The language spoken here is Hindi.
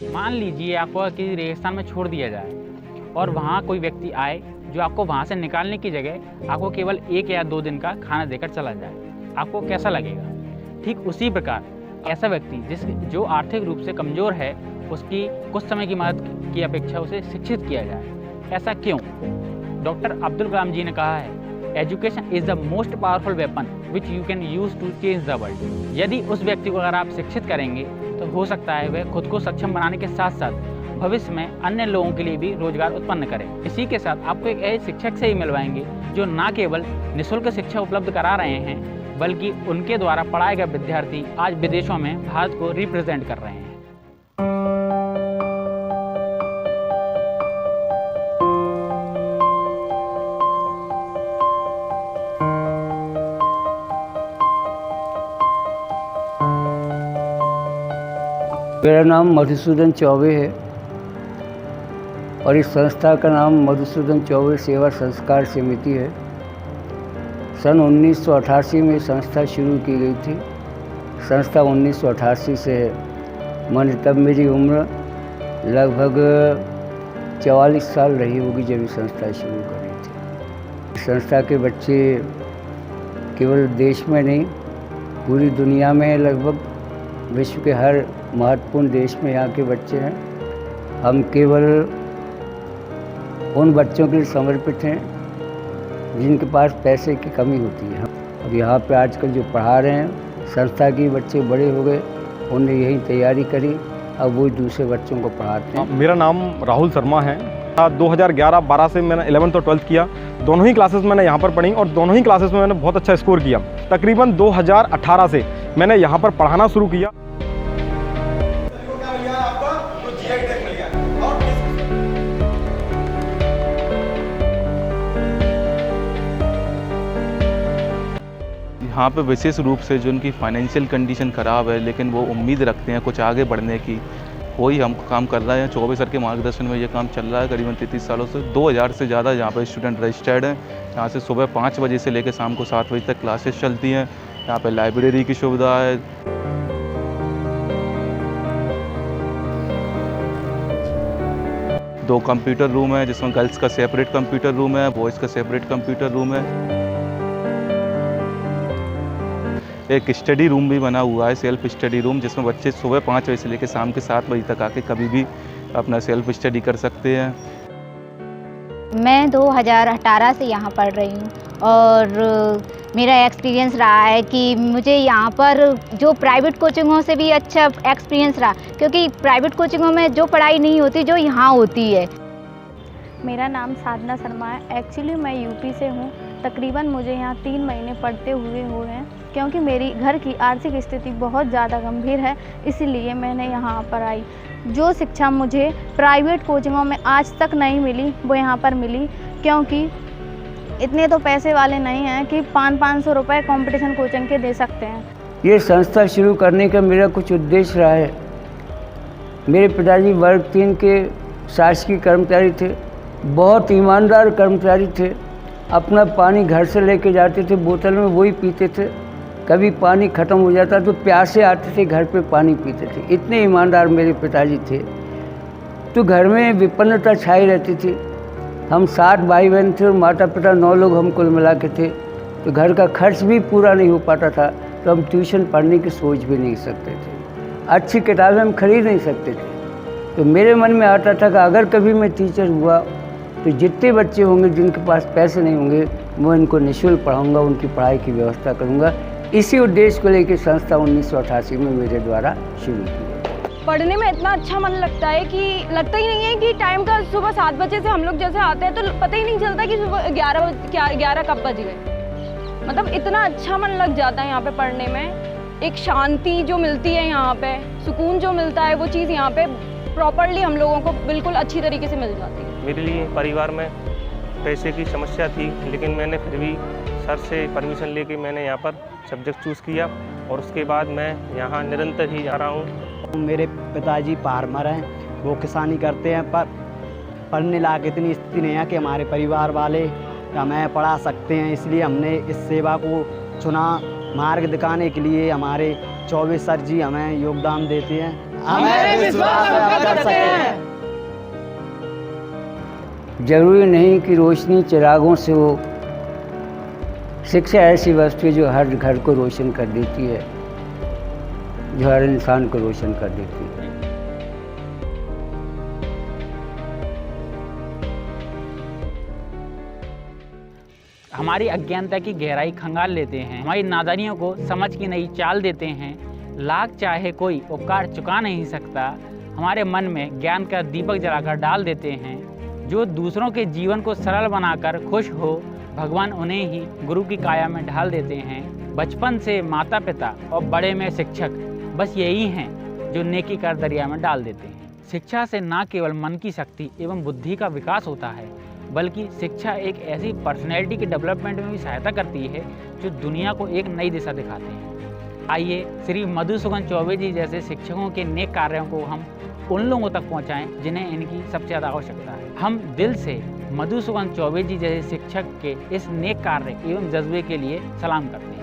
मान लीजिए आपको किसी रेगिस्तान में छोड़ दिया जाए और वहाँ कोई व्यक्ति आए जो आपको वहाँ से निकालने की जगह आपको केवल 1 या 2 दिन का खाना देकर चला जाए, आपको कैसा लगेगा? ठीक उसी प्रकार ऐसा व्यक्ति जो आर्थिक रूप से कमज़ोर है, उसकी कुछ समय की मदद की अपेक्षा उसे शिक्षित किया जाए। ऐसा क्यों? डॉक्टर अब्दुल कलाम जी ने कहा है, education is the most powerful weapon which you can use to change the world. यदि उस व्यक्ति को अगर आप शिक्षित करेंगे तो हो सकता है वह खुद को सक्षम बनाने के साथ साथ भविष्य में अन्य लोगों के लिए भी रोजगार उत्पन्न करें। इसी के साथ आपको एक ऐसे शिक्षक से ही मिलवाएंगे जो ना केवल निःशुल्क शिक्षा उपलब्ध करा रहे हैं, बल्कि उनके द्वारा पढ़ाए गए विद्यार्थी आज विदेशों में भारत को रिप्रेजेंट कर रहे हैं। मेरा नाम मधुसूदन चौबे है और इस संस्था का नाम मधुसूदन चौबे सेवा संस्कार समिति है। सन 1988 में संस्था शुरू की गई थी। संस्था 1988 से है। मैंने तब मेरी उम्र लगभग 44 साल रही होगी जब ये संस्था शुरू करी थी। संस्था के बच्चे केवल देश में नहीं, पूरी दुनिया में लगभग विश्व के हर महत्वपूर्ण देश में यहाँ के बच्चे हैं। हम केवल उन बच्चों के लिए समर्पित हैं जिनके पास पैसे की कमी होती है। अब यहाँ पे आजकल जो पढ़ा रहे हैं, संस्था के बच्चे बड़े हो गए, उन्होंने यही तैयारी करी, अब वो दूसरे बच्चों को पढ़ाते हैं। मेरा नाम राहुल शर्मा है। 2011-12 से मैंने 11th और 12th किया। दोनों ही क्लासेस मैंने यहाँ पर पढ़ी और दोनों ही क्लासेस में मैंने बहुत अच्छा स्कोर किया। तकरीबन 2018 से मैंने यहाँ पर पढ़ाना शुरू किया। यहाँ पे विशेष रूप से जो उनकी फाइनेंशियल कंडीशन ख़राब है, लेकिन वो उम्मीद रखते हैं कुछ आगे बढ़ने की, वही हम काम कर रहे हैं। चौबे सर के मार्गदर्शन में ये काम चल रहा है। करीबन 33 सालों से 2000 से ज़्यादा यहाँ पर स्टूडेंट रजिस्टर्ड हैं। यहाँ से सुबह 5 बजे से लेकर शाम को 7 बजे तक क्लासेस चलती हैं। यहाँ पे लाइब्रेरी की सुविधा है। दो कंप्यूटर रूम है, जिसमें गर्ल्स का सेपरेट कंप्यूटर रूम है, बॉयज़ का सेपरेट कंप्यूटर रूम है। एक स्टडी रूम भी बना हुआ है, सेल्फ स्टडी रूम, जिसमें बच्चे सुबह 5 बजे से लेकर शाम के 7 बजे तक आके कभी भी अपना सेल्फ स्टडी कर सकते हैं। मैं 2018 से यहाँ पढ़ रही हूँ और मेरा एक्सपीरियंस रहा है कि मुझे यहाँ पर जो प्राइवेट कोचिंगों से भी अच्छा एक्सपीरियंस रहा, क्योंकि प्राइवेट कोचिंगों में जो पढ़ाई नहीं होती जो यहाँ होती है। मेरा नाम साधना शर्मा है। एक्चुअली मैं यूपी से हूँ। तकरीबन मुझे यहाँ 3 महीने पढ़ते हुए हैं, क्योंकि मेरी घर की आर्थिक स्थिति बहुत ज़्यादा गंभीर है, इसलिए मैंने यहाँ पर आई। जो शिक्षा मुझे प्राइवेट कोचिंगों में आज तक नहीं मिली वो यहाँ पर मिली, क्योंकि इतने तो पैसे वाले नहीं हैं कि 500-500 रुपये कंपटीशन कोचिंग के दे सकते हैं। ये संस्था शुरू करने का मेरा कुछ उद्देश्य रहा है। मेरे पिताजी वर्ग 3 के शासकीय कर्मचारी थे, बहुत ईमानदार कर्मचारी थे। अपना पानी घर से लेके जाते थे, बोतल में वही पीते थे। कभी पानी ख़त्म हो जाता तो प्यासे आते थे, घर पे पानी पीते थे। इतने ईमानदार मेरे पिताजी थे। तो घर में विपन्नता छाई रहती थी। हम 7 भाई बहन थे और माता पिता 9 लोग हम कुल मिला के थे। तो घर का खर्च भी पूरा नहीं हो पाता था, तो हम ट्यूशन पढ़ने की सोच भी नहीं सकते थे। अच्छी किताबें हम खरीद नहीं सकते थे। तो मेरे मन में आता था कि अगर कभी मैं टीचर हुआ तो जितने बच्चे होंगे जिनके पास पैसे नहीं होंगे, मैं इनको निःशुल्क पढ़ाऊँगा, उनकी पढ़ाई की व्यवस्था करूँगा। इसी उद्देश्य को लेकर संस्था 1988 में मेरे द्वारा शुरू की। पढ़ने में इतना अच्छा मन लगता है कि लगता ही नहीं है कि टाइम का सुबह 7 बजे से हम लोग जैसे आते हैं तो पता ही नहीं चलता कि सुबह 11 कब बज गए। मतलब इतना अच्छा मन लग जाता है यहाँ पे पढ़ने में। एक शांति जो मिलती है यहाँ पे, सुकून जो मिलता है, वो चीज़ यहाँ पे प्रॉपरली हम लोगों को बिल्कुल अच्छी तरीके से मिल जाती है। मेरे लिए परिवार में पैसे की समस्या थी, लेकिन मैंने फिर भी सर से परमिशन लेके मैंने यहाँ पर सब्जेक्ट चूज़ किया और उसके बाद मैं यहाँ निरंतर ही जा रहा हूँ। मेरे पिताजी फार्मर हैं, वो किसानी करते हैं, पर पढ़ने लायक इतनी स्थिति नहीं है कि हमारे परिवार वाले हमें पढ़ा सकते हैं। इसलिए हमने इस सेवा को चुना। मार्ग दिखाने के लिए हमारे चौबे सर जी हमें योगदान देते हैं। हमें विश्वास व्यक्त करते हैं। जरूरी नहीं कि रोशनी चिरागों से हो, शिक्षा ऐसी वस्तु है जो हर घर को रोशन कर देती है, जो हर इंसान को रोशन कर देती है। हमारी अज्ञानता की गहराई खंगाल लेते हैं, हमारी नादानियों को समझ की नई चाल देते हैं। लाख चाहे कोई उपकार चुका नहीं सकता, हमारे मन में ज्ञान का दीपक जलाकर डाल देते हैं। जो दूसरों के जीवन को सरल बनाकर खुश हो, भगवान उन्हें ही गुरु की काया में ढाल देते हैं। बचपन से माता पिता और बड़े में शिक्षक बस यही हैं जो नेकी कर दरिया में डाल देते हैं। शिक्षा से न केवल मन की शक्ति एवं बुद्धि का विकास होता है, बल्कि शिक्षा एक ऐसी पर्सनैलिटी के डेवलपमेंट में भी सहायता करती है जो दुनिया को एक नई दिशा दिखाते हैं। आइए श्री मधुसूदन चौबे जी जैसे शिक्षकों के नेक कार्यों को हम उन लोगों तक पहुंचाएं जिन्हें इनकी सबसे ज़्यादा आवश्यकता है। हम दिल से मधुसूदन चौबे जी जैसे शिक्षक के इस नेक कार्य एवं जज्बे के लिए सलाम करते हैं।